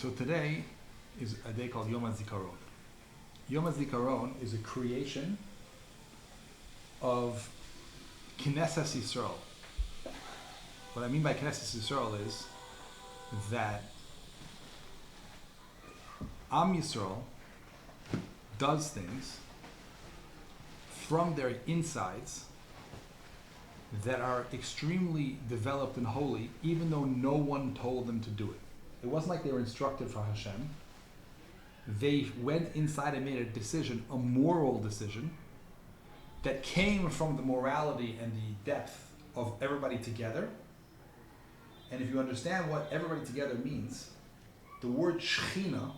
So today is a day called Yom HaZikaron. Yom HaZikaron is a creation of Knesset Yisrael. What I mean by Knesset Yisrael is that Am Yisrael does things from their insides that are extremely developed and holy, even though no one told them to do it. It wasn't like they were instructed for Hashem. They went inside and made a decision, a moral decision, that came from the morality and the depth of everybody together. And if you understand what everybody together means, the word Shechina,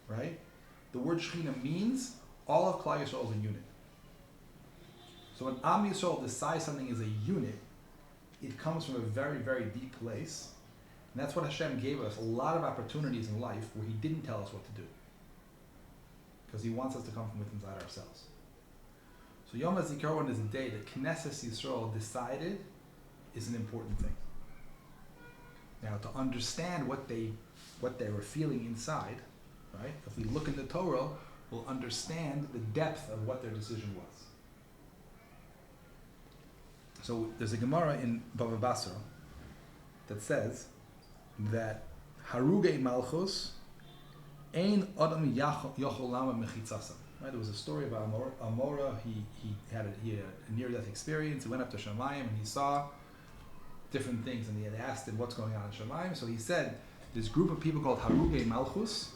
right? The word Shechina means all of Klal Yisrael is a unit. So when Am Yisrael decides something is a unit, it comes from a very, very deep place. And that's what Hashem gave us, a lot of opportunities in life where He didn't tell us what to do. Because He wants us to come from within inside ourselves. So Yom HaZikaron is a day that Knesset Yisrael decided is an important thing. Now, to understand what they were feeling inside, right? If we look in the Torah, we'll understand the depth of what their decision was. So there's a Gemara in Bava Basra that says that Harugei Malchus Ein Adam Yochol Lama Mechitzasam. Right? There was a story about Amora. He had a near-death experience. He went up to Shamayim and he saw different things, and he had asked him what's going on in Shamayim. So he said, this group of people called Harugei Malchus,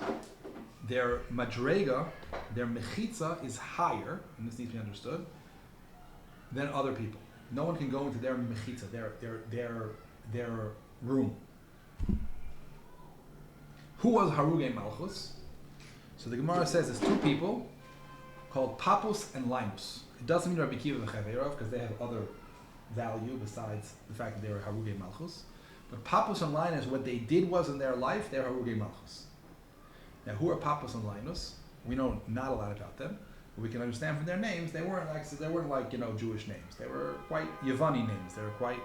their madrega, their mechitza is higher, and this needs to be understood, than other people. No one can go into their mechitza, their room. Who was Harugei Malchus? So the Gemara says there's two people called Papus and Linus. It doesn't mean Rabbi Kiva and Chaverov because they have other value besides the fact that they were Harugei Malchus. But Papus and Linus, what they did was in their life, they're Harugei Malchus. Now, who are Papus and Linus? We know not a lot about them. But we can understand from their names, they weren't like Jewish names. They were quite Yevani names. They were quite,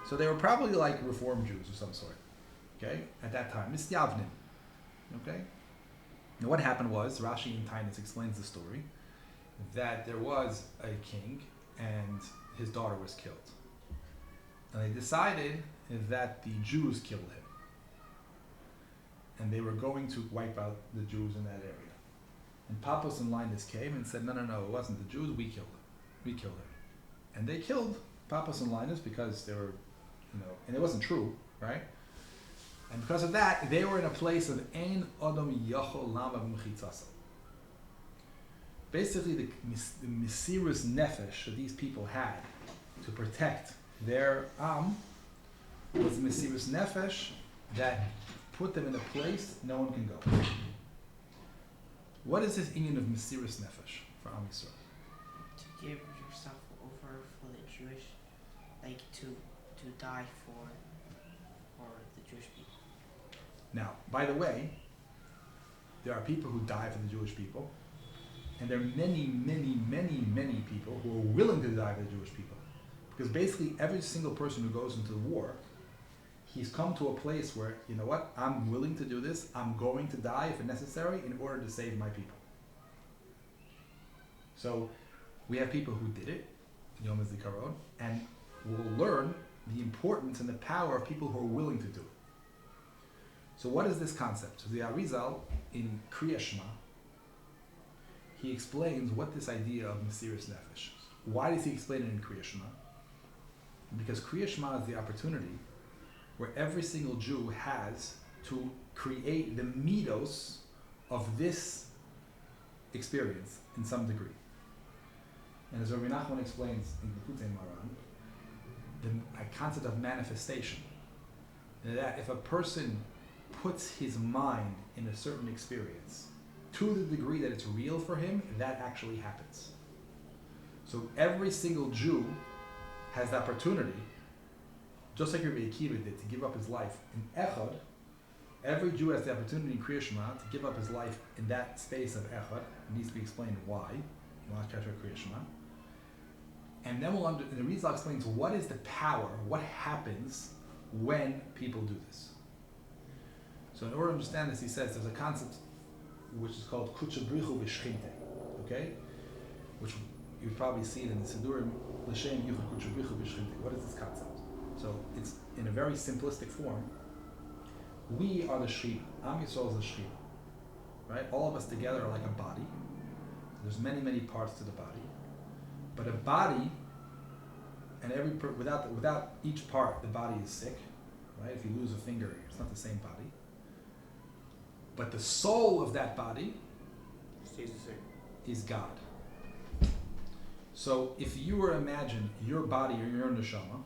so they were probably like Reform Jews of some sort. Okay, at that time, Mistyavnim. Okay. Now, what happened was Rashi in Tainus explains the story that there was a king and his daughter was killed, and they decided that the Jews killed him, and they were going to wipe out the Jews in that area. And Papus and Linus came and said, no, it wasn't the Jews, we killed him. And they killed Papus and Linus because they were, and it wasn't true, right? And because of that, they were in a place of Ein Adam Yochol Lama Mechitzasam. Basically, the Mesirus Nefesh that these people had to protect their Am was the Mesirus Nefesh that put them in a place no one can go. What is this union of Mesirus Nefesh for Am Yisrael? To give yourself over for the Jewish, like to die for the Jewish people. Now, by the way, there are people who die for the Jewish people, and there are many, many, many, many people who are willing to die for the Jewish people. Because basically every single person who goes into the war, he's come to a place where, you know what, I'm willing to do this, I'm going to die if necessary in order to save my people. So we have people who did it, Yom HaZikaron, and we'll learn the importance and the power of people who are willing to do it. So what is this concept? So the Arizal in Kriya Shema, he explains what this idea of Mesirus Nefesh is. Why does he explain it in Kriya Shema? Because Kriya Shema is the opportunity where every single Jew has to create the midos of this experience in some degree. And as Rabbi Nachman explains in Likutei Moharan, the concept of manifestation, that if a person puts his mind in a certain experience to the degree that it's real for him, that actually happens. So every single Jew has the opportunity, just like Rabbi Akiva did, to give up his life in Echad. Every Jew has the opportunity in Kriya Shema to give up his life in that space of Echad. It needs to be explained why. Kriya Shema. And then the Rizal explains what is the power, what happens when people do this. So in order to understand this, he says there's a concept which is called kuchabrichu v'shchinte, okay? Which you've probably seen in the Sidurim, l'shem yuchad kuchabrichu v'shchinte. What is this concept? So it's in a very simplistic form. We are the Shechina. Am Yisrael is the Shechina, right? All of us together are like a body. There's many, many parts to the body, but a body, and without each part, the body is sick, right? If you lose a finger, it's not the same body. But the soul of that body stays the same. Is God. So if you were to imagine your body or your neshama,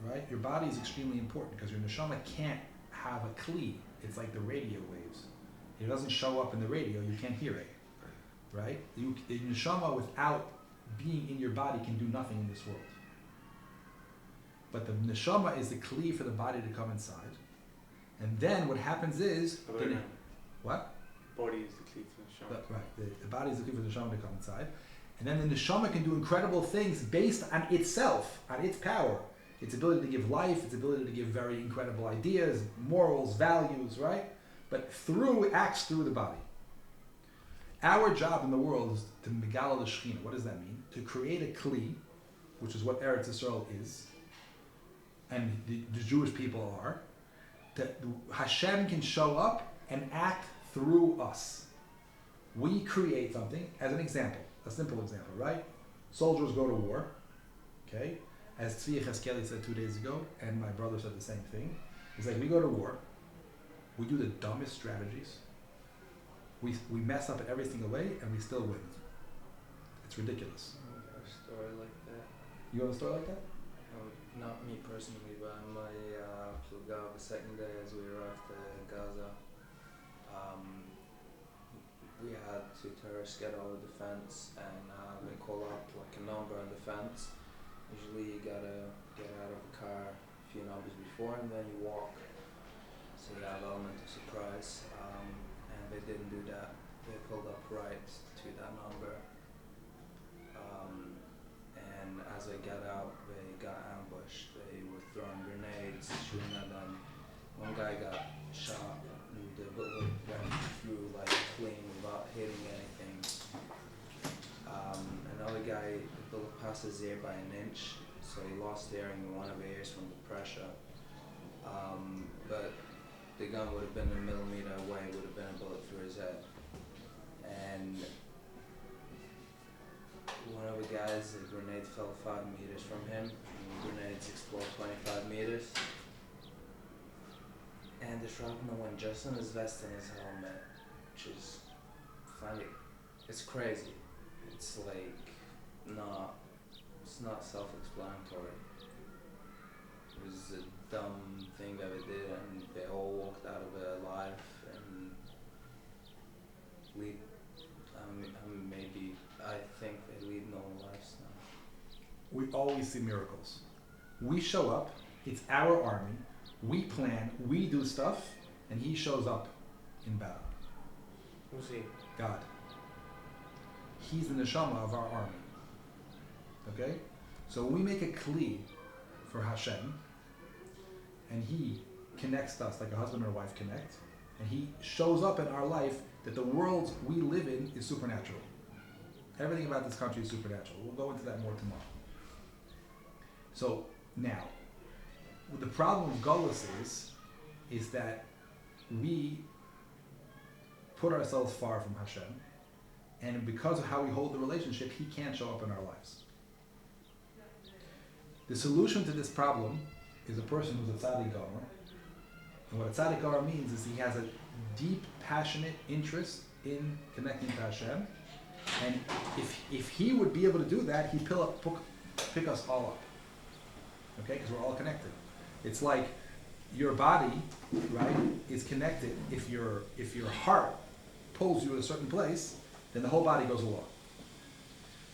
right? Your body is extremely important because your neshama can't have a kli. It's like the radio waves. It doesn't show up in the radio, you can't hear it, right? The neshama without being in your body can do nothing in this world. But the neshama is the kli for the body to come inside. And then what happens is... What? Body is the kli for the neshama. Right, the body is the kli for the neshama to come inside. And then the neshama can do incredible things based on itself, on its power. Its ability to give life, its ability to give very incredible ideas, morals, values, right? But acts through the body. Our job in the world is to megala the Shechina. What does that mean? To create a kli, which is what Eretz Yisrael is, and the Jewish people are, that Hashem can show up and act through us. We create something, as an example, a simple example, right? Soldiers go to war, okay? As Tzvi Cheskeli said 2 days ago, and my brother said the same thing. It's like we go to war, we do the dumbest strategies, we mess up in every single way, and we still win. It's ridiculous. I have a story like that. You have a story like that? Not me personally, but my pluga, the second day as we were off to Gaza, we had two terrorists get over the fence and they call up like a number on the fence. Usually you gotta get out of the car a few numbers before and then you walk. So you have element of surprise. And they didn't do that. They pulled up right to that number. And as they got out, they got ambushed. They were throwing grenades, shooting at them. One guy got shot and the bullet went through like clean without hitting anything. Another guy, the bullet passed his ear by an inch, so he lost hearing in one of the ears from the pressure. But the gun would have been a millimeter away, would have been a bullet through his head. And one of the guys, the grenade fell 5 meters from him, and the grenades exploded 25 meters. And the shrapnel went just in his vest and his helmet, which is funny. It's crazy. It's like, it's not self-explanatory. It was a dumb thing that they did, and they all walked out of it alive, and I think they lead normal lives now. We always see miracles. We show up, it's our army, we plan, we do stuff, and he shows up in battle. Who's he? God. He's the neshama of our army. Okay? So when we make a kli for Hashem, and he connects us like a husband or wife connect, and he shows up in our life that the world we live in is supernatural. Everything about this country is supernatural. We'll go into that more tomorrow. So now, what the problem with Golus is that we put ourselves far from Hashem, and because of how we hold the relationship, he can't show up in our lives. The solution to this problem is a person who's a tzaddik gomer. And what a tzaddik gomer means is he has a deep, passionate interest in connecting to Hashem. And if he would be able to do that, he'd pick us all up. Okay? Because we're all connected. It's like your body, right, is connected. If your heart pulls you to a certain place, then the whole body goes along.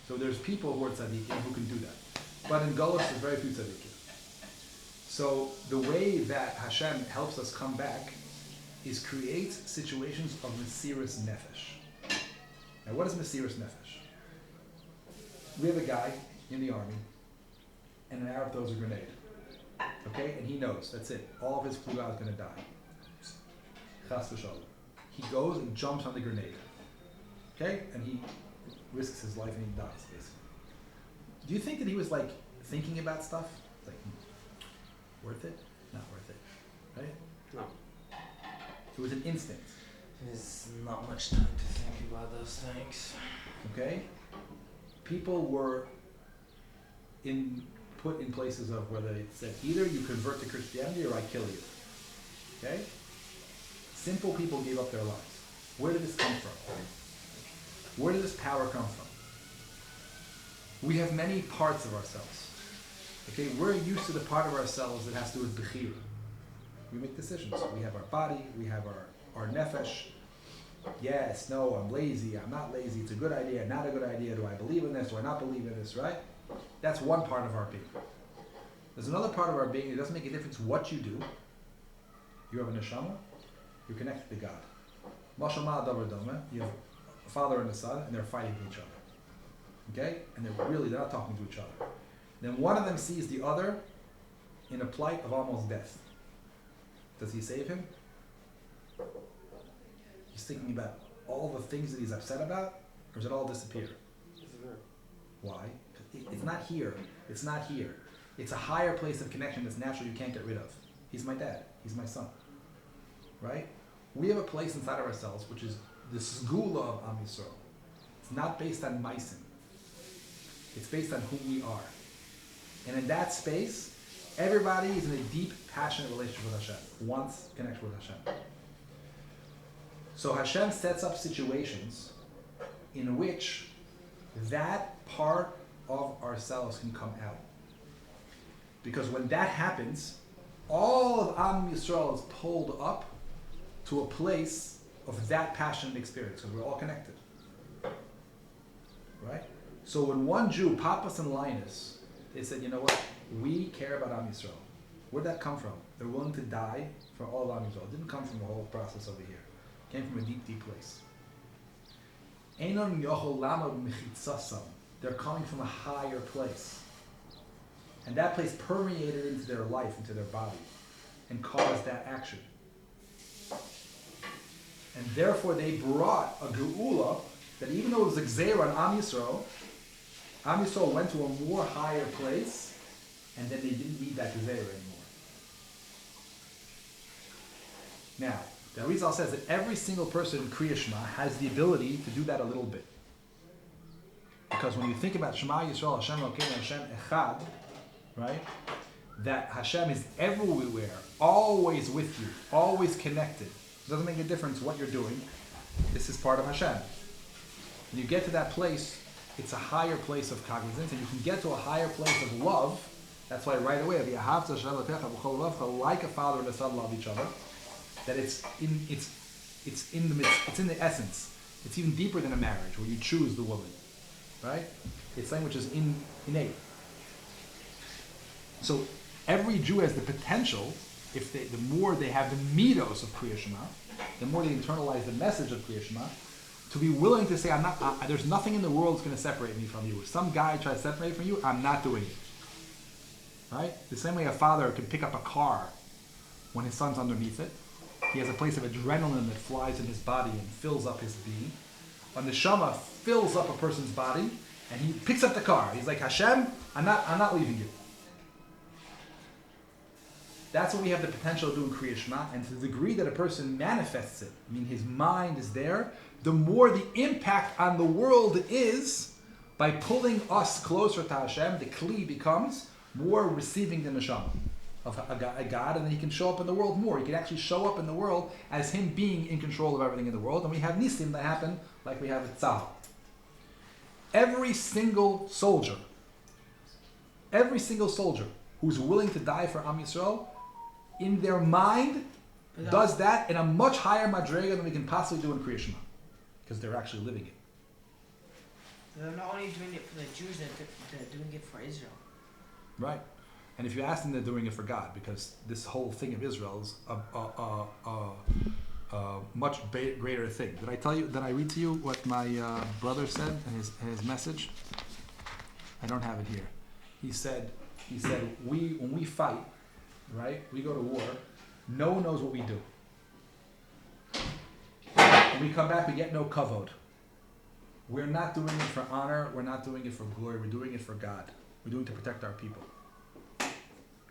So there's people who are tzaddikim who can do that. But in Golus, there's very few tzaddikim. So the way that Hashem helps us come back is create situations of mesiras nefesh. Now, what is mesiras nefesh? We have a guy in the army, and an Arab throws a grenade. Okay? And he knows, that's it. All of his pluga is going to die. Chas v'shalom. He goes and jumps on the grenade. Okay? And he risks his life and he dies, basically. Do you think that he was like thinking about stuff? Like, worth it? Not worth it. Right? No. It was an instinct. There's not much time to think about those things. Okay? People were put in places of where they said either you convert to Christianity or I kill you. Okay? Simple people gave up their lives. Where did this come from? Where did this power come from? We have many parts of ourselves. Okay? We're used to the part of ourselves that has to do with bechira. We make decisions. We have our body, we have our nefesh. Yes, no, I'm lazy, I'm not lazy, it's a good idea, not a good idea, do I believe in this, do I not believe in this, right? That's one part of our being. There's another part of our being, it doesn't make a difference what you do. You have a neshama, you're connected to God. Mashal davar doma, you have a father and a son, and they're fighting each other. Okay? And they're not talking to each other. Then one of them sees the other in a plight of almost death. Does he save him? He's thinking about all the things that he's upset about, or does it all disappear? Why? It's not here. It's not here. It's a higher place of connection that's natural you can't get rid of. He's my dad. He's my son. Right? We have a place inside of ourselves which is the segula of Am Yisrael. It's not based on meisim. It's based on who we are. And in that space, everybody is in a deep, passionate relationship with Hashem. Wants connection with Hashem. So Hashem sets up situations in which that part of ourselves can come out. Because when that happens, all of Am Yisrael is pulled up to a place of that passionate experience, because we're all connected. Right? So when one Jew, Papas and Linus, they said, you know what? We care about Am Yisrael. Where'd that come from? They're willing to die for all of Am Yisrael. It didn't come from the whole process over here. It came from a deep, deep place. Einon yochol lamod mechitzasam. They're coming from a higher place. And that place permeated into their life, into their body, and caused that action. And therefore they brought a geula that even though it was a gzeira on Am Yisrael went to a more higher place, and then they didn't need that gzeira anymore. Now, the Arizal says that every single person in Kriya Shema has the ability to do that a little bit. Because when you think about Shema Yisrael, Hashem Elokeinu, Hashem Echad, right? That Hashem is everywhere, always with you, always connected. It doesn't make a difference what you're doing. This is part of Hashem. When you get to that place, it's a higher place of cognizance, and you can get to a higher place of love. That's why right away, like a father and a son love each other. That it's in the essence. It's even deeper than a marriage where you choose the woman, right? It's something which is innate. So every Jew has the potential, the more they have the midos of Kriya Shema, the more they internalize the message of Kriya Shema, to be willing to say, there's nothing in the world that's going to separate me from you. If some guy tries to separate me from you, I'm not doing it. Right? The same way a father can pick up a car when his son's underneath it. He has a place of adrenaline that flies in his body and fills up his being. A neshama fills up a person's body, and he picks up the car. He's like, Hashem, I'm not leaving you. That's what we have the potential of doing Kriya Shema, and to the degree that a person manifests it, I mean his mind is there, the more the impact on the world is, by pulling us closer to Hashem, the Kli becomes more receiving the neshama of a God, and then he can show up in the world more. He can actually show up in the world as him being in control of everything in the world, and we have nisim that happen like we have at Tzahal. Every single soldier who's willing to die for Am Yisrael, in their mind, does that in a much higher madrega than we can possibly do in Kriya Shema, because they're actually living it. They're not only doing it for the Jews, they're doing it for Israel. Right. And if you ask them, they're doing it for God, because this whole thing of Israel is a much greater thing. Did I read to you what my brother said in his message? I don't have it here. He said when we fight, right? We go to war. No one knows what we do. When we come back, we get no kavod. We're not doing it for honor. We're not doing it for glory. We're doing it for God. We're doing it to protect our people.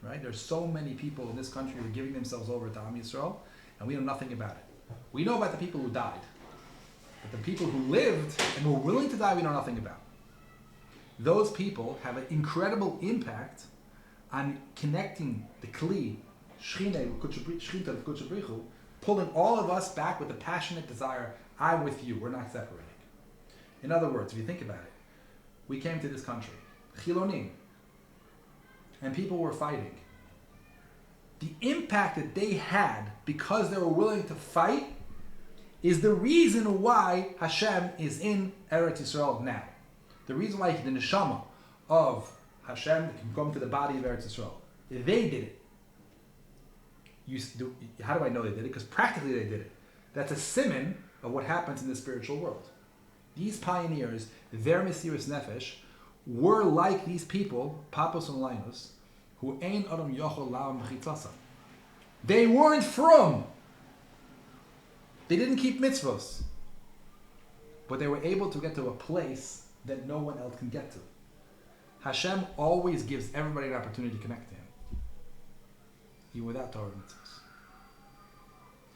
Right? There's so many people in this country who are giving themselves over to Am Yisrael, and we know nothing about it. We know about the people who died. But the people who lived and were willing to die, we know nothing about. Those people have an incredible impact on connecting the Kli, Shechina, pulling all of us back with a passionate desire, I'm with you, we're not separating. In other words, if you think about it, we came to this country, Chilonim, and people were fighting. The impact that they had because they were willing to fight is the reason why Hashem is in Eretz Yisrael now. The reason why the neshama of Hashem can come to the body of Eretz Yisrael. They did it. How do I know they did it? Because practically they did it. That's a siman of what happens in the spiritual world. These pioneers, their Mesiras Nefesh, were like these people, Papos and Linus, who ein adam yochol la'am b'chitzasa. They weren't from. They didn't keep mitzvos. But they were able to get to a place that no one else can get to. Hashem always gives everybody an opportunity to connect to Him. Even without Torah and mitzvos.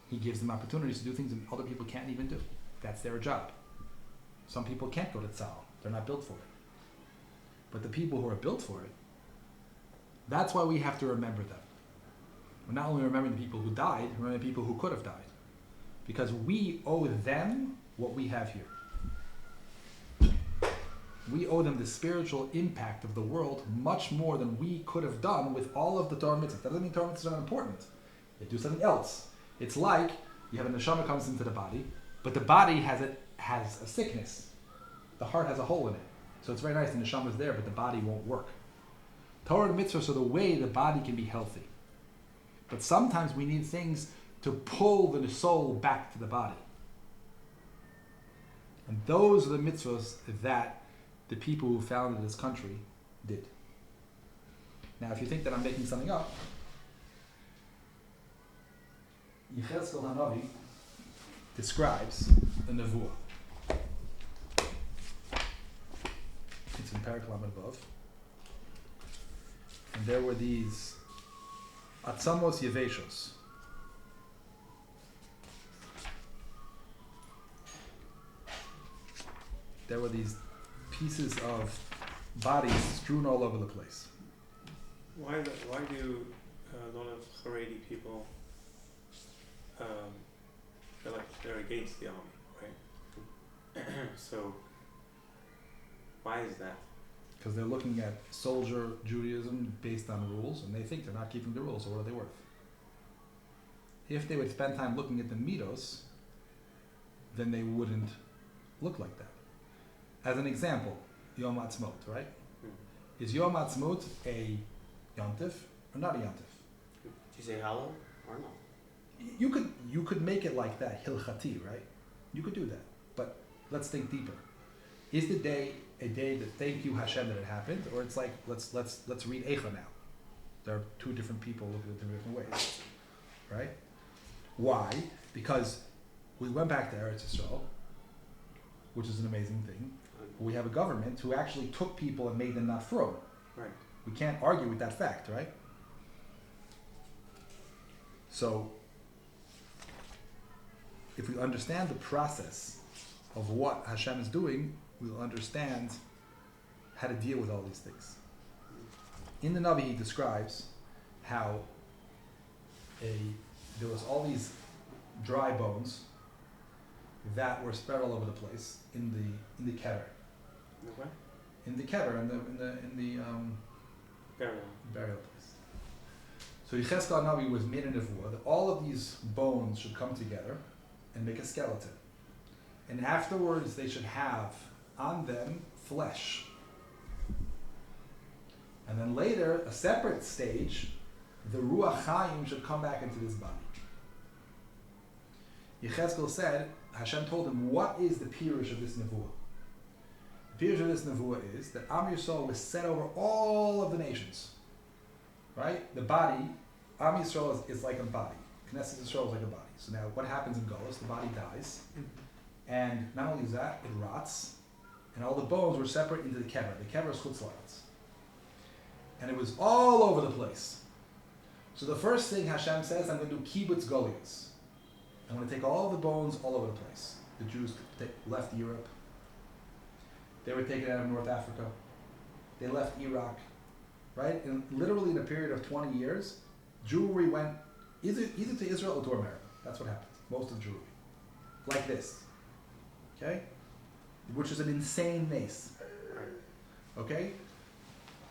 He gives them opportunities to do things that other people can't even do. That's their job. Some people can't go to tzal. They're not built for it. But the people who are built for it, that's why we have to remember them. We're not only remembering the people who died, we're remembering the people who could have died. Because we owe them what we have here. We owe them the spiritual impact of the world much more than we could have done with all of the Torah mitzvahs. That doesn't mean Torah mitzvahs are not important. They do something else. It's like you have a neshama comes into the body, but the body has a sickness. The heart has a hole in it. So it's very nice the neshama is there, but the body won't work. Torah and mitzvahs are the way the body can be healthy. But sometimes we need things to pull the soul back to the body. And those are the mitzvahs that the people who founded this country did. Now, if you think that I'm making something up, Yechezkel Hanavi describes a nevuah. It's in Parak Lamed Vav. And there were these atzamos yeveshos. There were these pieces of bodies strewn all over the place. Why do a lot of Haredi people they're against the army, right? So why is that? Because they're looking at soldier Judaism based on rules, and they think they're not keeping the rules, so what are they worth? If they would spend time looking at the mitos, then they wouldn't look like that. As an example, Yom Ha'atzmaut, right? Is Yom Ha'atzmaut a yontif or not a yontif? Did you say halal or no? You could make it like that, hilchati, right? You could do that, but let's think deeper. Is the day a day that thank you Hashem that it happened, or it's like let's read Eicha now? There are two different people looking at it in different ways, right? Why? Because we went back to Eretz Yisrael, which is an amazing thing. We have a government who actually took people and made them not fro. Right. We can't argue with that fact, right? So, if we understand the process of what Hashem is doing, we'll understand how to deal with all these things. In the Navi, he describes how there was all these dry bones that were spread all over the place in the keter. What? In the keter, in the burial place. So Yechezkel Navi was made a nevuah that all of these bones should come together and make a skeleton. And afterwards they should have on them flesh. And then later, a separate stage, the Ruach Chaim should come back into this body. Yechezkel said, Hashem told him, what is the pirush of this nevuah? The pirush of this nevuah is that Am Yisrael was set over all of the nations. Right? The body, Am Yisrael is like a body. Knesset Yisrael is like a body. So now what happens in Golos? The body dies. And not only is that, it rots. And all the bones were separate into the kever. The kever is chutz la'aretz. And it was all over the place. So the first thing Hashem says, I'm going to do kibbutz golios. I'm going to take all the bones all over the place. The Jews left Europe. They were taken out of North Africa. They left Iraq. Right? And literally in a period of 20 years, Jewry went either to Israel or to America. That's what happens. Most of Jewry. Like this. Okay? Which is an insane mace. Okay?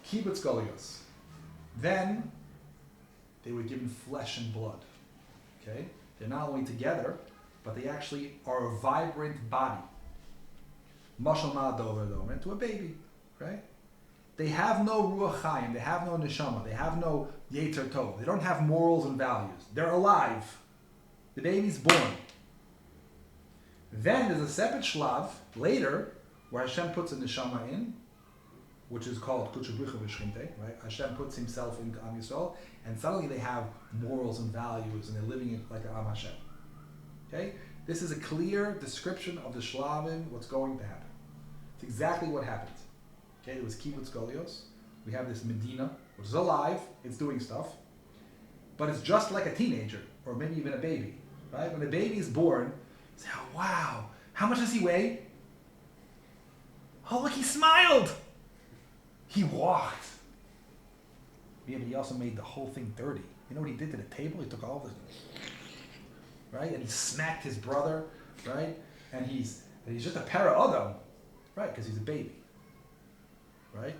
Kibbutz golios. Then they were given flesh and blood. Okay? They're not only together, but they actually are a vibrant body. Mashal ma'adover to a baby. Right? They have no ruach chaim, they have no neshama, they have no yetzer tov. They don't have morals and values. They're alive. The baby's born. Then there's a separate shlav later where Hashem puts a neshama in, which is called kutshabricha v'shchinte, right? Hashem puts himself into Am Yisrael, and suddenly they have morals and values, and they're living it like Am Hashem. Okay? This is a clear description of the shlavim, what's going to happen. It's exactly what happened. Okay, there was kibbutz golios. We have this Medina, which is alive, it's doing stuff, but it's just like a teenager, or maybe even a baby, right? When a baby is born, you say, oh, wow, how much does he weigh? Oh, look, he smiled. He walked. Yeah, but he also made the whole thing dirty. You know what he did to the table? He took all of it, right? And he smacked his brother, right? And he's just a para adam, right? Because he's a baby. Right?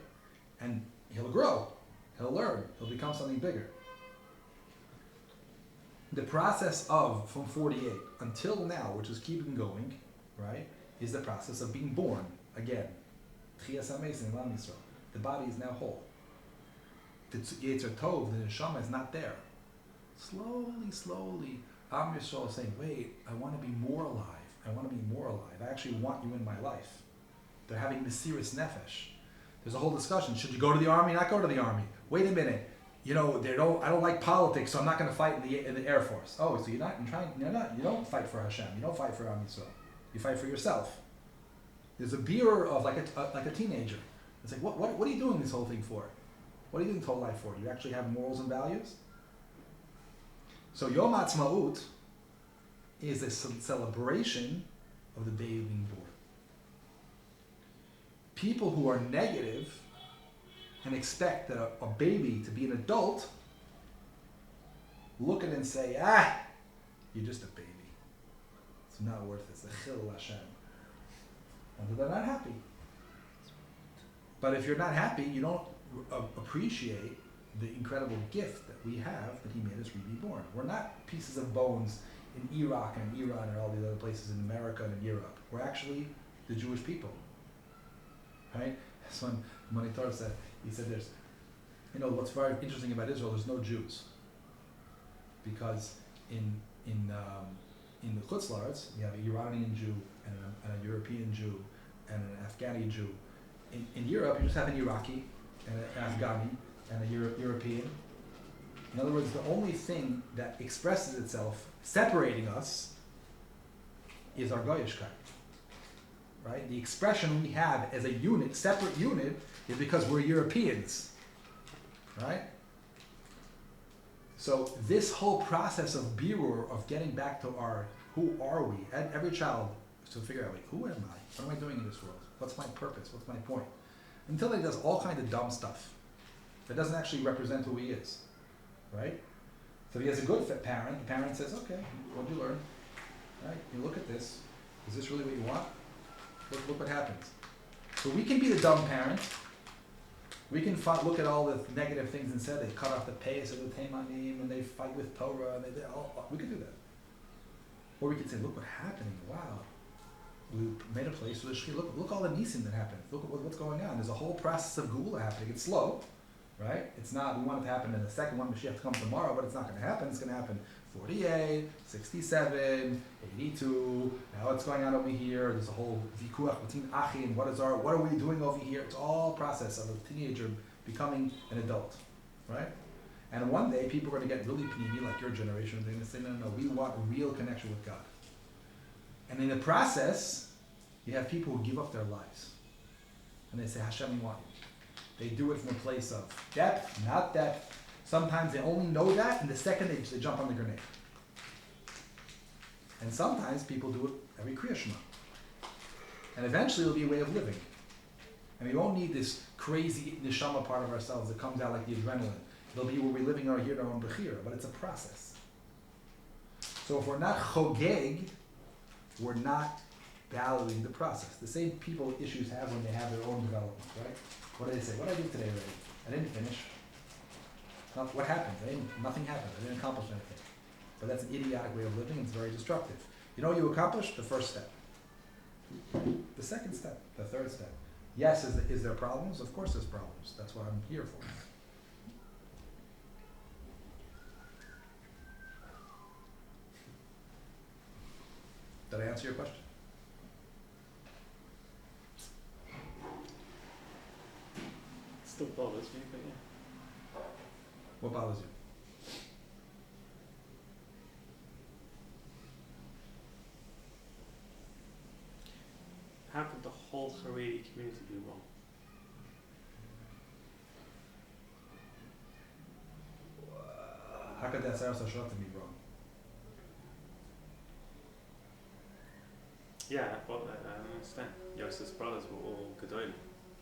And he'll grow, he'll learn, he'll become something bigger. The process of, from 48 until now, which is keeping going, right, is the process of being born again. The body is now whole. The yetzer tov, the neshama, is not there. Slowly, Am Yisrael is saying, wait, I want to be more alive. I want to be more alive. I actually want you in my life. They're having mesiras nefesh. There's a whole discussion. Should you go to the army? Not go to the army. Wait a minute. You know, I don't like politics, so I'm not going to fight in the Air Force. Oh, so you don't fight for Hashem. You don't fight for Am Yisrael. You fight for yourself. There's a beer of like a teenager. It's like, what are you doing this whole thing for? What are you doing this whole life for? You actually have morals and values? So Yom Ha'atzmaut is a celebration of the baby being born. People who are negative and expect that a baby to be an adult look at it and say, you're just a baby. It's not worth it. It's a chil Hashem. And they're not happy. But if you're not happy, you don't appreciate the incredible gift that we have that he made us really born. We're not pieces of bones in Iraq and Iran and all these other places in America and in Europe. We're actually the Jewish people. Right? So when Torah said, he said there's, what's very interesting about Israel, there's no Jews. Because in the Chutz La'aretz, you have an Iranian Jew and a European Jew and an Afghani Jew. In Europe, you just have an Iraqi and an Afghani and a European. In other words, the only thing that expresses itself separating us is our Goyishkeit. Right? The expression we have as a unit, separate unit, is because we're Europeans. Right? So this whole process of birur, of getting back to who are we? And every child to figure out, who am I? What am I doing in this world? What's my purpose? What's my point? Until he does all kinds of dumb stuff that doesn't actually represent who he is. Right? So if he has a good parent, the parent says, okay, what'd you learn? Right? You look at this. Is this really what you want? Look what happens. So we can be the dumb parent. We can look at all the negative things and say they cut off the pace of the Teimanim and they fight with Torah. We could do that. Or we could say, look what's happening. Wow. We made a place for the Shri. Look all the nisim that happened. Look at what's going on. There's a whole process of Gula happening. It's slow, right? It's not, we want it to happen in the second one, Mashiach to come tomorrow, but it's not going to happen. It's going to happen 48, 67, 82. Now what's going on over here? There's a whole vikuach between achim. What are we doing over here? It's all process of a teenager becoming an adult, right? And one day people are going to get really pnimi, like your generation, and they're going to say, no, we want a real connection with God. And in the process, you have people who give up their lives. And they say, Hashem, we want you. They do it from a place of depth, not depth. Sometimes they only know that, and the second they jump on the grenade. And sometimes people do it every Kriya Shema. And eventually it'll be a way of living. And we won't need this crazy neshama part of ourselves that comes out like the adrenaline. It'll be where we're living our here, our own bechira, but it's a process. So if we're not chogeg, we're not valuing the process. The same people issues have when they have their own development, right? What do they say? What did I do today already? I didn't finish. What happened? Nothing happened. I didn't accomplish anything. But that's an idiotic way of living. It's very destructive. You know what you accomplished? The first step. The second step. The third step. Yes, is there problems? Of course there's problems. That's what I'm here for. Did I answer your question? It still bothers me, but yeah. What bothers you? How could the whole Haredi community be wrong? How could that Sarah Sashrata be wrong? Yeah, well, I understand. Yosef's brothers were all Gedolim.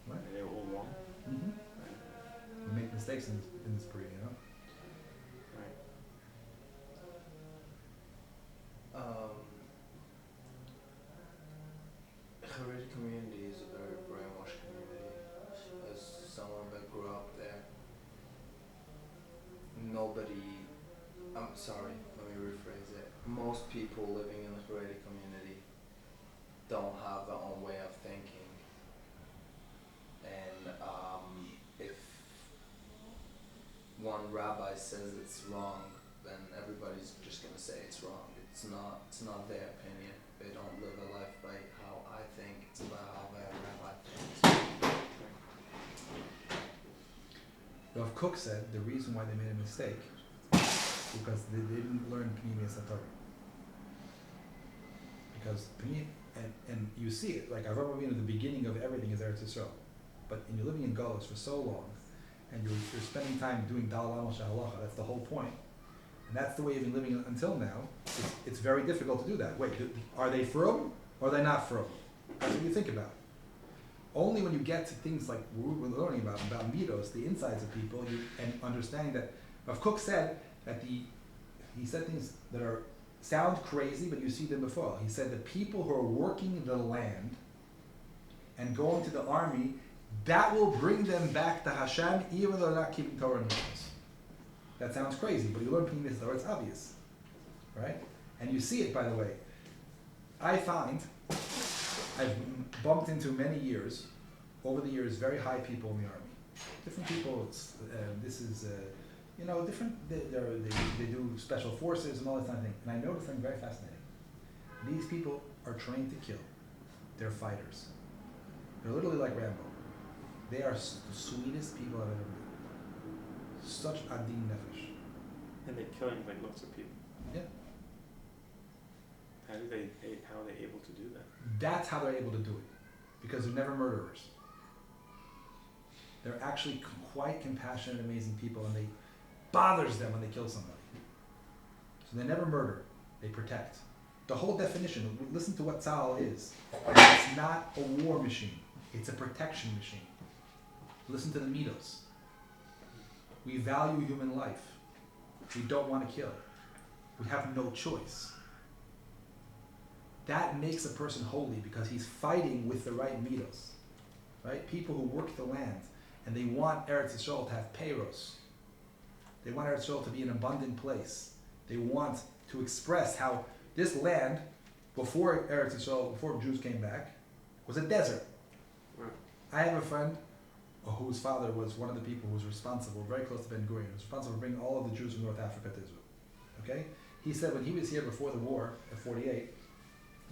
Right. They were all wrong. Mm-hmm. Right. We make mistakes in this period, you know? Right. Haredi community is a very brainwashed community. As someone that grew up there, I'm sorry, let me rephrase it. Most people living in the Haredi community don't have their own way of thinking. And if one rabbi says it's wrong, then everybody's just gonna say it's wrong. It's not their opinion. They don't live a life by how I think. It's about how their rabbi thinks. Rav Kook said the reason why they made a mistake because they didn't learn Pnimi Satori. Because Pnimi, and you see it, like I remember being at the beginning of everything is Eretz Yisrael. But when you're living in Golos for so long, and you're spending time doing Dal Amos Halacha, that's the whole point. And that's the way you've been living until now. It's very difficult to do that. Wait, are they frum or are they not frum? That's what you think about. Only when you get to things like we're learning about midos, the insides of people, and understanding that Rav Kook said that he said things that sound crazy, but you see them before. He said the people who are working the land and going to the army, that will bring them back to Hashem, even though they're not keeping Torah and mitzvahs. That sounds crazy, but you learn Pneumis Torah, it's obvious, right? And you see it, by the way. I find I've bumped into many years, over the years, very high people in the army. Different people. Different. They do special forces and all that kind of thing. And I noticed something very fascinating. These people are trained to kill. They're fighters. They're literally like Rambo. They are the sweetest people I've ever met. Such adin nefesh. And they're killing like lots of people. Yeah. How are they able to do that? That's how they're able to do it. Because they're never murderers. They're actually quite compassionate, amazing people, and they bothers them when they kill somebody. So they never murder. They protect. The whole definition, listen to what Tzahal is. It's not a war machine. It's a protection machine. Listen to the midos. We value human life. We don't want to kill. We have no choice. That makes a person holy because he's fighting with the right midos. Right? People who work the land and they want Eretz Yisrael to have peiros. They want Eretz Yisrael to be an abundant place. They want to express how this land, before Eretz Yisrael, before Jews came back, was a desert. Right. I have a friend whose father was one of the people who was responsible, very close to Ben Gurion, was responsible for bringing all of the Jews from North Africa to Israel. Okay? He said when he was here before the war, in 48,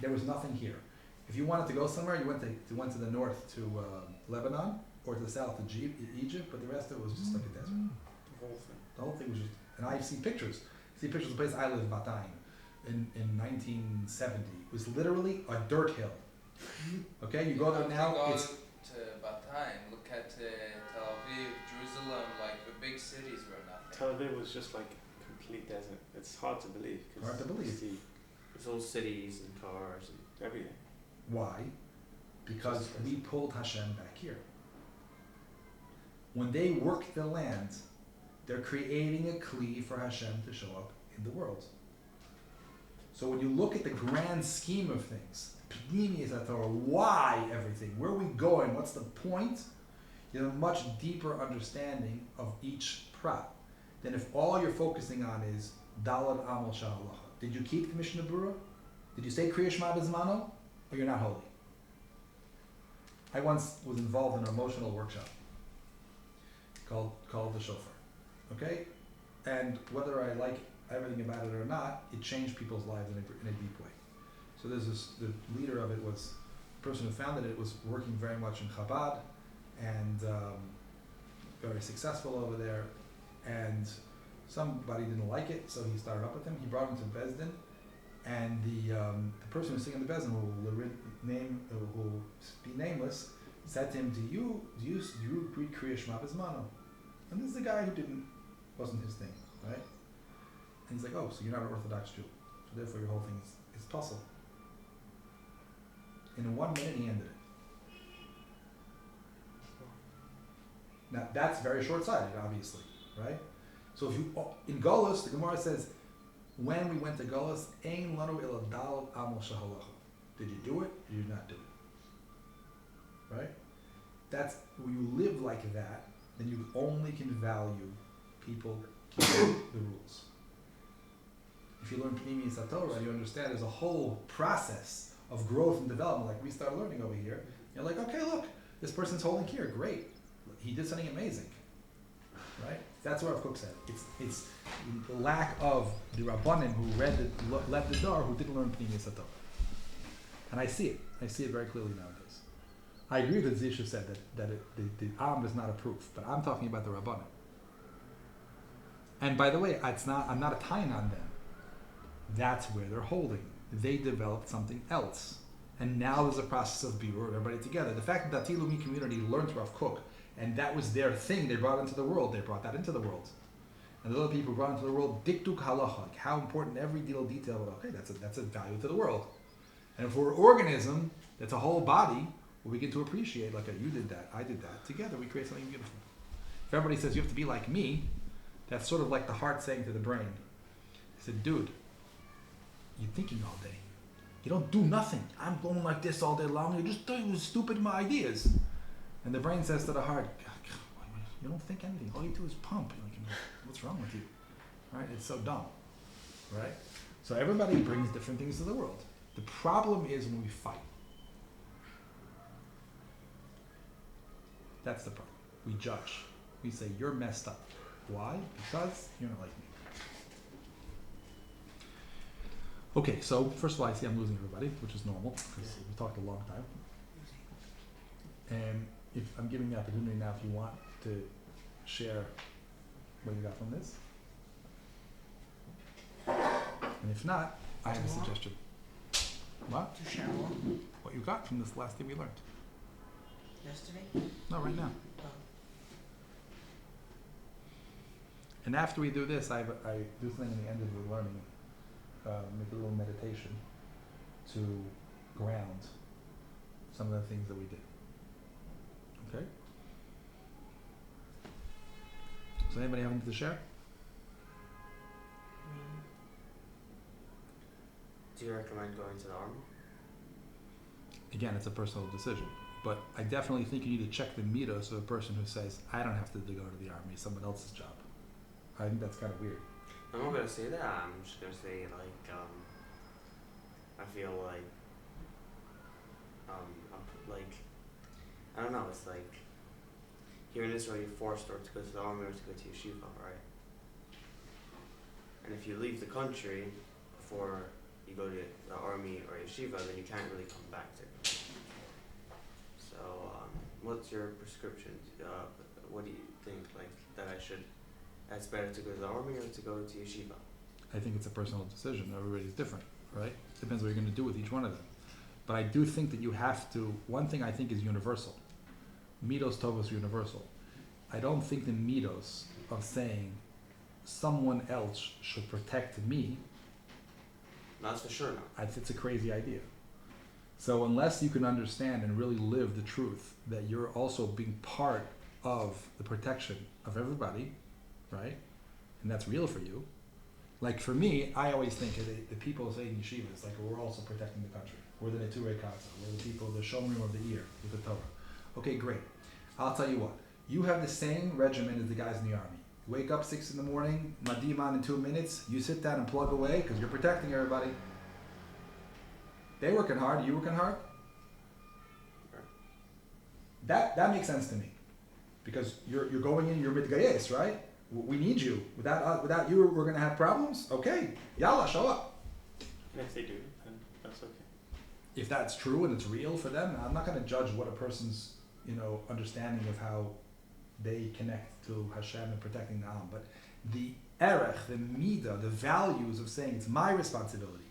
there was nothing here. If you wanted to go somewhere, you went to the north to Lebanon, or to the south to Egypt, but the rest of it was just like a desert. whole thing. The whole thing was just, and I see pictures. See pictures of the place I live, Batayim, in 1970. It was literally a dirt hill. Okay, you go there now, it's to Batayim, look at Tel Aviv, Jerusalem, like the big cities were nothing. Tel Aviv was just like complete desert. It's hard to believe. 'Cause hard to believe. you see There's all cities and cars and everything. Why? Because we pulled Hashem back here. When they work the land, they're creating a kli for Hashem to show up in the world. So when you look at the grand scheme of things, Pnimius Torah, why everything, where are we going, what's the point, you have a much deeper understanding of each prat than if all you're focusing on is Dalad Amal Sha'alacha. Did you keep the Mishnah Berurah? Did you say Kriya Shema B'zmano? Or you're not holy? I once was involved in an emotional workshop called the Shofar. Okay? And whether I like everything about it or not, it changed people's lives in a deep way. So there's the leader of it was, the person who founded it was working very much in Chabad and very successful over there. And somebody didn't like it, so he started up with him. He brought him to Bezdin, and the person who's sitting in the Bezdin, who will be nameless, said to him, "Do you read Kriya Shema B'zmano?" And this is the guy who wasn't his thing, right? And he's like, "Oh, so you're not an Orthodox Jew, so therefore your whole thing is puzzle." And in 1 minute he ended it. Now that's very short-sighted, obviously, right? So if you in Golus, the Gemara says, when we went to Golus, Ein lanu ila dal amal shahalacha. Did you do it? Or did you not do it? Right? That's when you live like that, then you only can value people keeping the rules. If you learn Pnimius Torah, you understand there's a whole process of growth and development, like we start learning over here. You're like, okay, look, this person's holding here, great. He did something amazing, right? That's what Rav Kook said. It's the lack of the Rabbanim who led the door, who didn't learn Pnimius Torah. And I see it. I see it very clearly nowadays. I agree that Zisha said that the Am is not a proof, but I'm talking about the Rabbanim. And by the way, I'm not a tain on them. That's where they're holding. They developed something else. And now there's a process of birur, everybody together. The fact that the Tilumi community learned Rav Kook, and that was their thing they brought into the world, they brought that into the world. And the other people brought into the world diktuk halacha, like how important every little detail, okay, that's a value to the world. And if we're an organism, that's a whole body, we begin to appreciate, like, you did that, I did that. Together we create something beautiful. If everybody says you have to be like me, that's sort of like the heart saying to the brain. I said, dude, you're thinking all day. You don't do nothing. I'm going like this all day long. You're just doing stupid ideas. And the brain says to the heart, you don't think anything. All you do is pump. You're like, what's wrong with you? Right? It's so dumb. Right? So everybody brings different things to the world. The problem is when we fight. That's the problem. We judge. We say, you're messed up. Why? Because you're not like me. Okay, so first of all, I see I'm losing everybody, which is normal, because we talked a long time. And if I'm giving the opportunity now, if you want to share what you got from this. And if not, I have a suggestion. What? To share what? What you got from this last thing we learned. Yesterday? No, right now. Oh. And after we do this, I do something in the end of the learning. Make a little meditation to ground some of the things that we did. Okay? Does anybody have anything to share? Do you recommend going to the army? Again, it's a personal decision. But I definitely think you need to check the mitos of a person who says, I don't have to go to the army, it's someone else's job. I think that's kind of weird. I'm not gonna say that. I'm just gonna say I feel like I don't know. It's like here in Israel, you're forced or to go to the army or to go to yeshiva, right? And if you leave the country before you go to the army or yeshiva, then you can't really come back to it. So, what's your prescription? What do you think that I should It's better to go to the army or to go to yeshiva. I think it's a personal decision. Everybody's different, right? Depends what you're going to do with each one of them. But I do think that you have to. One thing I think is universal. Midos tovos universal. I don't think the midos of saying someone else should protect me. That's for sure not. I think it's a crazy idea. So unless you can understand and really live the truth that you're also being part of the protection of everybody, right? And that's real for you. Like for me, I always think of the people say in yeshivas, like we're also protecting the country. We're the neturei kaza. We're the people, the shomrim of the ear with the Torah. Okay, great. I'll tell you what. You have the same regimen as the guys in the army. You wake up 6 a.m, madim on in 2 minutes. You sit down and plug away because you're protecting everybody. They working hard. You working hard. That makes sense to me, because you're going in. You're mitgayes, right? We need you. Without you, we're gonna have problems. Okay, yalla, show up. And if they do, then that's okay. If that's true and it's real for them, I'm not gonna judge what a person's understanding of how they connect to Hashem and protecting the Am. But the erech, the midah, the values of saying it's my responsibility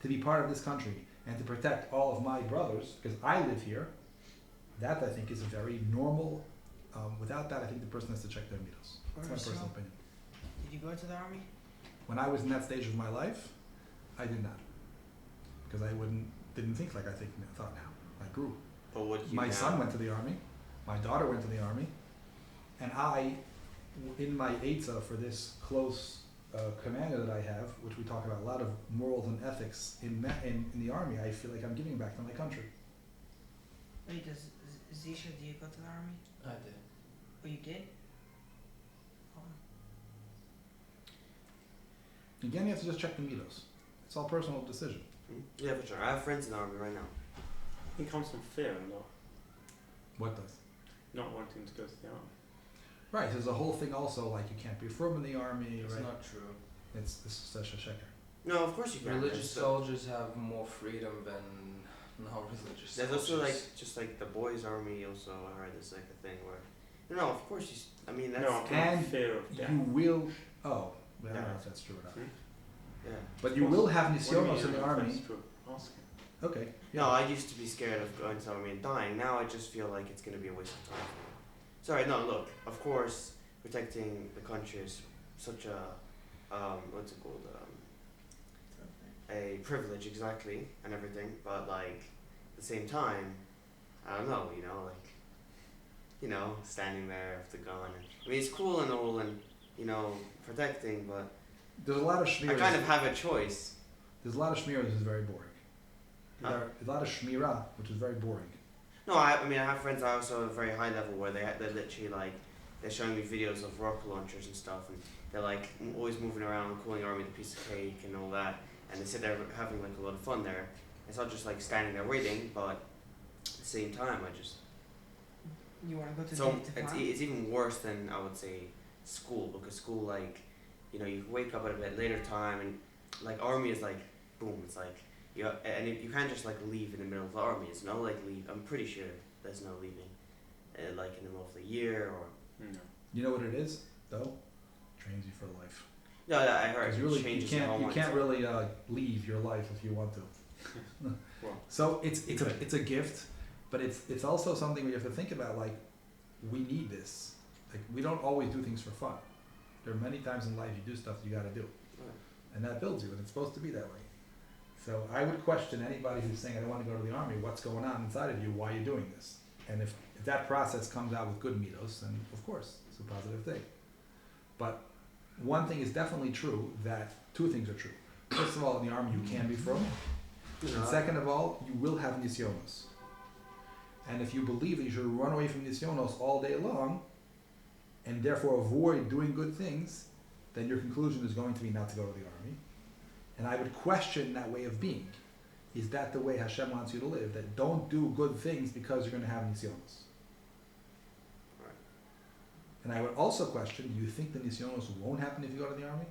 to be part of this country and to protect all of my brothers because I live here. That I think is a very normal. Without that, I think the person has to check their midos. That's my personal opinion. Did you go to the army? When I was in that stage of my life, I did not, because I didn't think like I thought now. I grew. But would you My now? son went to the army. My daughter went to the army, and I, in my eitzah for this close commander that I have, which we talk about a lot of morals and ethics in the army, I feel like I'm giving back to my country. Wait, Zisha, do you go to the army? I did. Oh, you did? Oh. Again, you have to just check the midos. It's all personal decision. Yeah, for sure. I have friends in the army right now. It comes from fear, though. What does? Not wanting to go to the army. Right. There's a whole thing also like you can't be from in the army. It's right? not true. This is such a sheker. No, of course you can. Religious soldiers have more freedom than non-religious There's soldiers. also just like the boys' army. Also, I heard there's like a thing where. No, of course I mean that's. No, And fear of death. You will. Oh, well, I don't Yeah. know if that's true or not. Yeah. But you will have What do you nisyonos in mean the if army. that's true? Ask him. Okay. No, I used to be scared of going to the army and dying. Now I just feel like it's gonna be a waste of time. Sorry, no. Look, of course, protecting the country is such a what's it called? A privilege, exactly, and everything. But like, at the same time, I don't know. Standing there with the gun. I mean, it's cool and all, and protecting, but There's a lot of I shmiras. kind of have a choice. There's a lot of shmiras which is very boring. Huh? There's a lot of shmira, which is very boring. No, I mean I have friends also at a very high level where they're literally like they're showing me videos of rocket launchers and stuff, and they're like always moving around, calling army the piece of cake and all that, and they sit there having like a lot of fun there. It's not just like standing there waiting, but at the same time You want to go to so the it's even worse than I would say school, because school like you wake up at a bit later time, and like army is like boom, it's like you can't just like leave in the middle of the army. It's no like leave. I'm pretty sure there's no leaving, like in the middle of the year or. No. You know what it is, though? Trains you for life. No, I heard. Because It really, changes you the whole can't mindset. really leave your life if you want to. Well, So it's a gift, but it's also something we have to think about. Like, we need this. Like, we don't always do things for fun. There are many times in life you do stuff you got to do, and that builds you, and it's supposed to be that way. So I would question anybody who's saying I don't want to go to the army. What's going on inside of you? Why are you doing this? And if that process comes out with good midos, then of course it's a positive thing. But one thing is definitely true, that two things are true. First of all, in the army you can be from. And second of all, you will have nisyonos. And if you believe that you should run away from nisyonos all day long, and therefore avoid doing good things, then your conclusion is going to be not to go to the army. And I would question that way of being. Is that the way Hashem wants you to live? That don't do good things because you're going to have nisyonos. Right. And I would also question, do you think the nisyonos won't happen if you go to the army?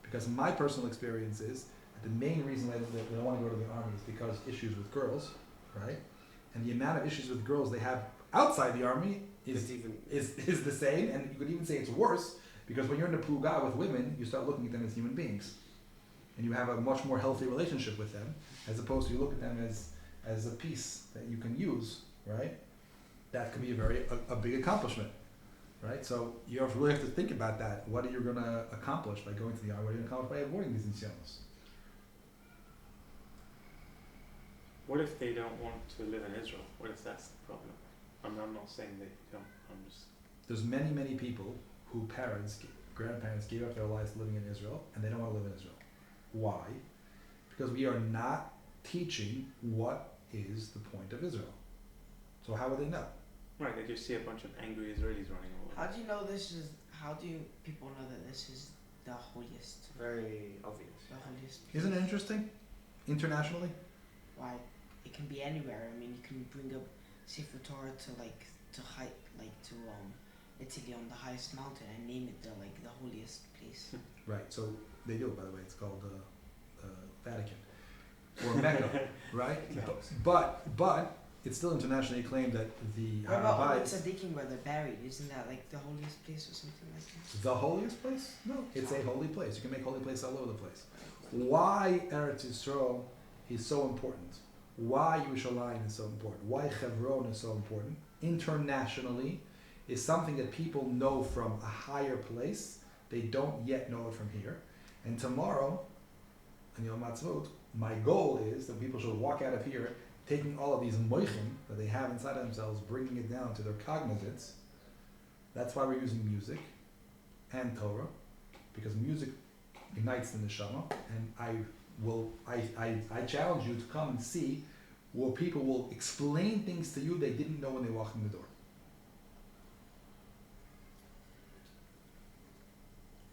Because my personal experience is that the main reason that I want to go to the army is because issues with girls, right? And the amount of issues with girls they have outside the army It's is even is the same, and you could even say it's worse because when you're in the pluga with women, you start looking at them as human beings, and you have a much more healthy relationship with them, as opposed to you look at them as a piece that you can use, right? That can be a big accomplishment, right? So you really have to think about that. What are you going to accomplish by going to the army? What are you going to accomplish by avoiding these nisyonos? What if they don't want to live in Israel? What if that's the problem? I'm not saying they don't. I'm just. There's many people who grandparents gave up their lives living in Israel, and they don't want to live in Israel. Why? Because we are not teaching what is the point of Israel. So how would they know? Right, they just see a bunch of angry Israelis running all How over. do you know this is? How do people know that this is the holiest? very obvious. The holiest. Isn't it interesting? Internationally? Why? It can be anywhere. I mean, you can bring up Sefer Torah to Italy on the highest mountain and name it the holiest place. Right, so they do it, by the way. It's called the Vatican. Or Mecca, right? But it's still internationally acclaimed that the What about all the Harabais, tzaddikim where they're buried? Isn't that like the holiest place or something like that? the holiest place? No, it's a holy place. You can make holy place all over the place. Why Eretz Yisrael is so important? Why Yerushalayim is so important? Why Hebron is so important? Internationally, is something that people know from a higher place. They don't yet know it from here. And tomorrow, on Yom Ha'atzmaut, my goal is that people should walk out of here taking all of these moichim that they have inside of themselves, bringing it down to their cognizance. That's why we're using music and Torah, because music ignites the neshama. And I challenge you to come and see where people will explain things to you they didn't know when they walked in the door.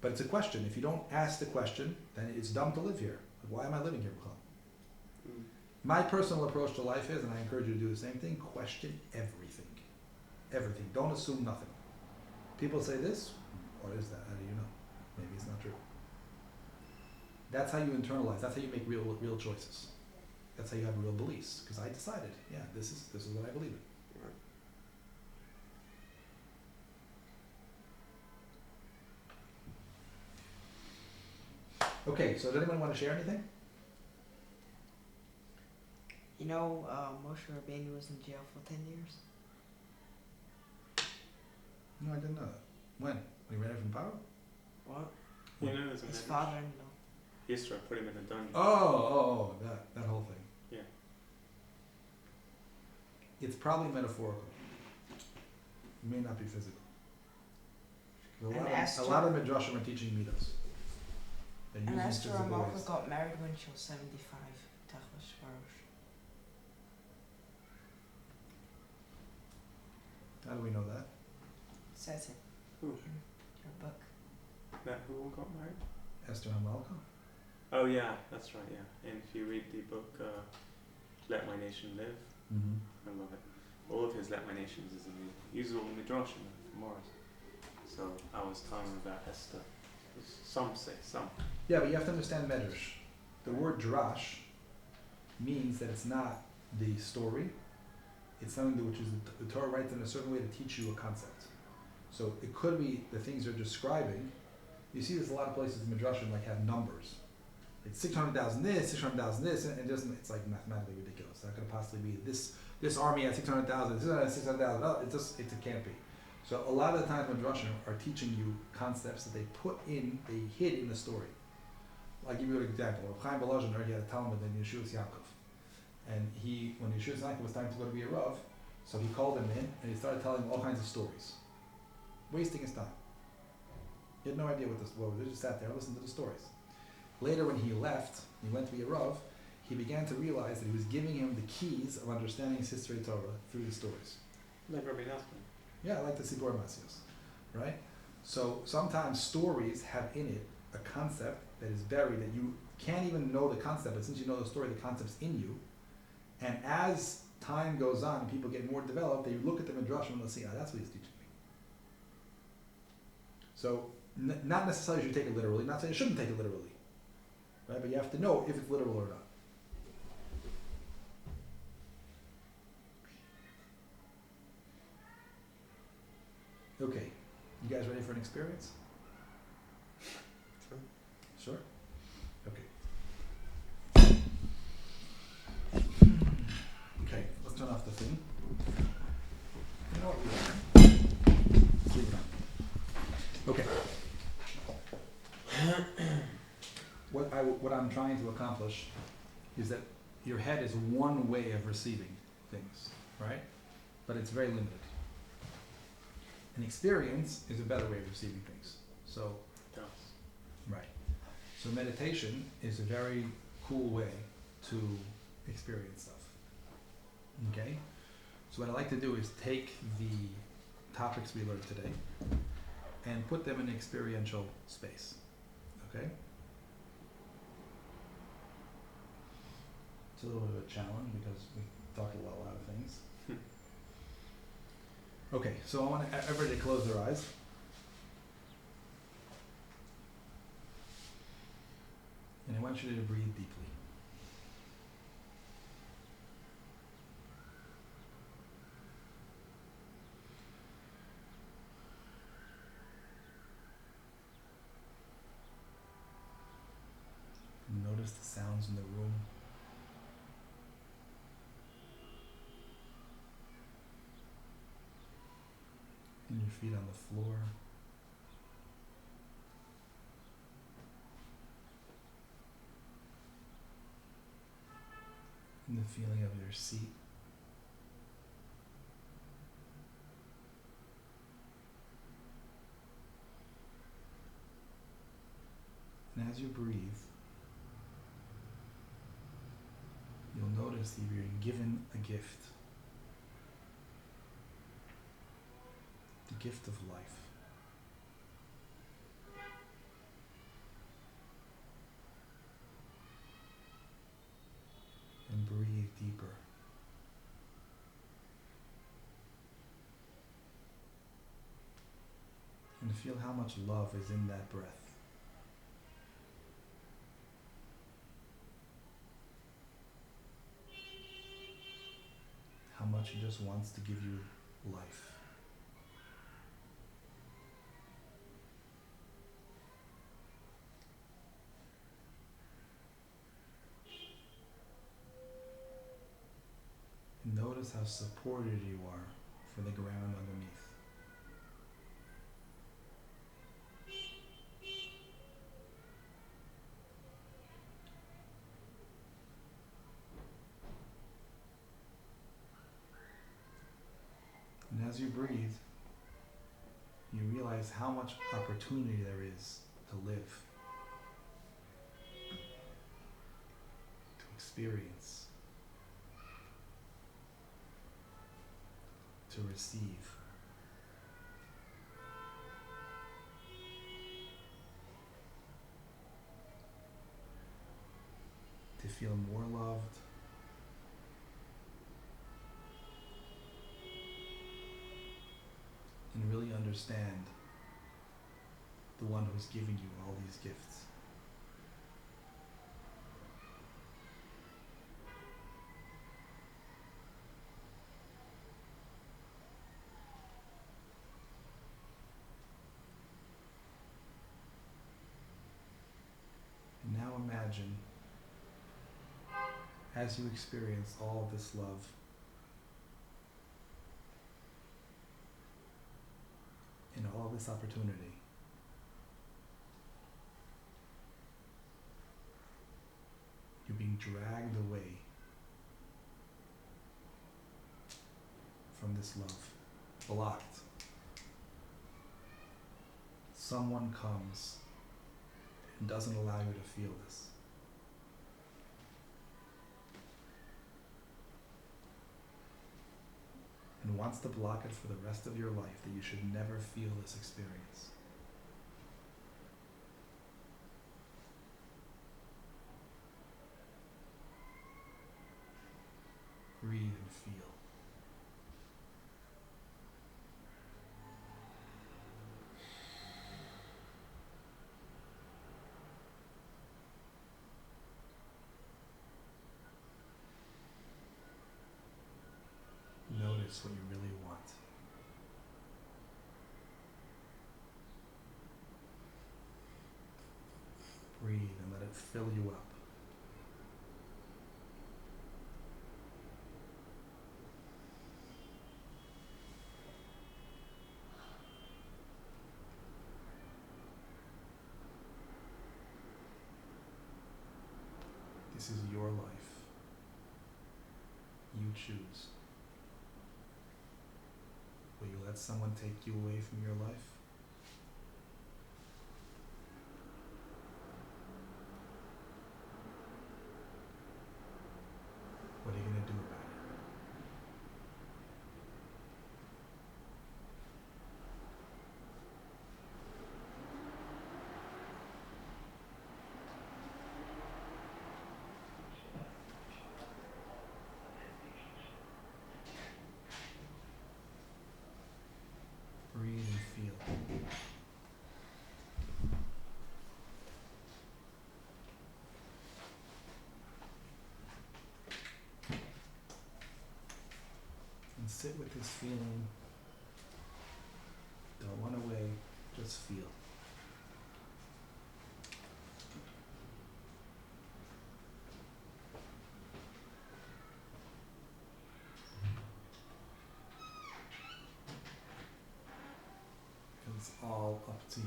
But it's a question. If you don't ask the question, then it's dumb to live here. Like, why am I living here? Mm. My personal approach to life is, and I encourage you to do the same thing, question everything. Everything. Don't assume nothing. People say this, what is that? How do you know? Maybe it's not true. That's how you internalize. That's how you make real choices. That's how you have real beliefs. Because I decided, yeah, this is what I believe in. Okay, so does anyone want to share anything? You know, Moshe Rabbeinu was in jail for 10 years. No, I didn't know that. When? When he ran away from power? What? You know, there's a His medrash. father-in-law. Yisra put him in a dungeon. Oh, that whole thing. Yeah. It's probably metaphorical. It may not be physical. A And lot of midrashim are teaching midos. They're And using Esther physical Amalka ways. got married when she was 75. Tachlis Baruch. How do we know that? It says it Who? in your book. That who got married? Esther Hamalka? Oh yeah, that's right. Yeah, and if you read the book "Let My Nation Live," Mm-hmm. I love it. All of his "Let My Nations" is in the usual midrashim from Morris. So I was telling him about Esther. Some say some. Yeah, but you have to understand medrash. The word drash means that it's not the story. It's something which is the Torah writes in a certain way to teach you a concept. So it could be the things you're describing. You see, there's a lot of places in midrashim like have numbers. It's 600,000 this, 600,000 this, and it doesn't. It's like mathematically ridiculous. It's not going to possibly be this army has 600,000. This has 600,000. Oh, it can't be. So a lot of the times midrashim are teaching you concepts that they hid in the story. I'll give you an example. Rav Chaim Volozhin, he had a Talmud in Yeshivas Yaakov. And when Yeshivas Yaakov was time to go to be a Rav, so he called him in and he started telling him all kinds of stories. Wasting his time. He had no idea what this was. He just sat there and listened to the stories. Later when he left, he went to be a Rav, he began to realize that he was giving him the keys of understanding his history of Torah through the stories. Like Rabbi Nachman. Yeah, I like the Sibor Masios, right? So sometimes stories have in it a concept that is buried that you can't even know the concept, but since you know the story, the concept's in you. And as time goes on and people get more developed, they look at the midrash and they'll see, that's what he's teaching me. So not necessarily you should take it literally, not saying you shouldn't take it literally, right? But you have to know if it's literal or not. for an experience? Sure. Sure? Okay. Okay, let's turn off the thing. You know what? Let's leave it on. Okay. What I'm trying to accomplish is that your head is one way of receiving things, right? But it's very limited. An experience is a better way of receiving things. So, right. So meditation is a very cool way to experience stuff. Okay? So what I like to do is take the topics we learned today and put them in an experiential space. Okay? It's a little bit of a challenge because we talked about a lot of things. Okay, so I want everybody to close their eyes. And I want you to breathe deeply. And notice the sounds in the room. And your feet on the floor. And the feeling of your seat. And as you breathe, you'll notice that you're given a gift. The gift of life. And breathe deeper. And feel how much love is in that breath. How much it just wants to give you life. And notice how supported you are for the ground underneath. And as you breathe, you realize how much opportunity there is to live, to experience, to receive. To feel more loved, and really understand the one who's giving you all these gifts. And now imagine, as you experience all of this love, and all this opportunity, you're being dragged away from this love, blocked. Someone comes and doesn't allow you to feel this. And wants to block it for the rest of your life, that you should never feel this experience. Breathe and feel. Notice what you really want. fill you up. This is your life. You choose. Will you let someone take you away from your life? What are you going to do about it? Breathe and feel. And sit with this feeling. Don't run away, just feel. It's all up to you.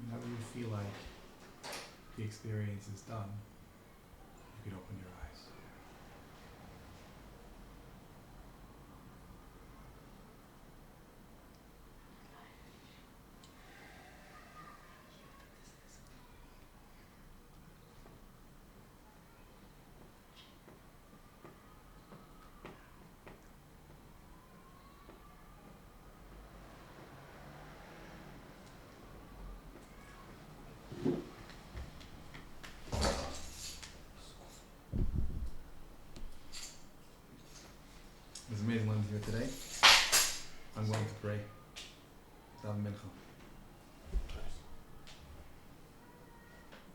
Whenever you feel like the experience is done, you can open your eyes. It was amazing living here today. I'm going to pray. Daven Mincha.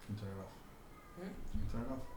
Can you turn it off? Hmm? Can you turn it off?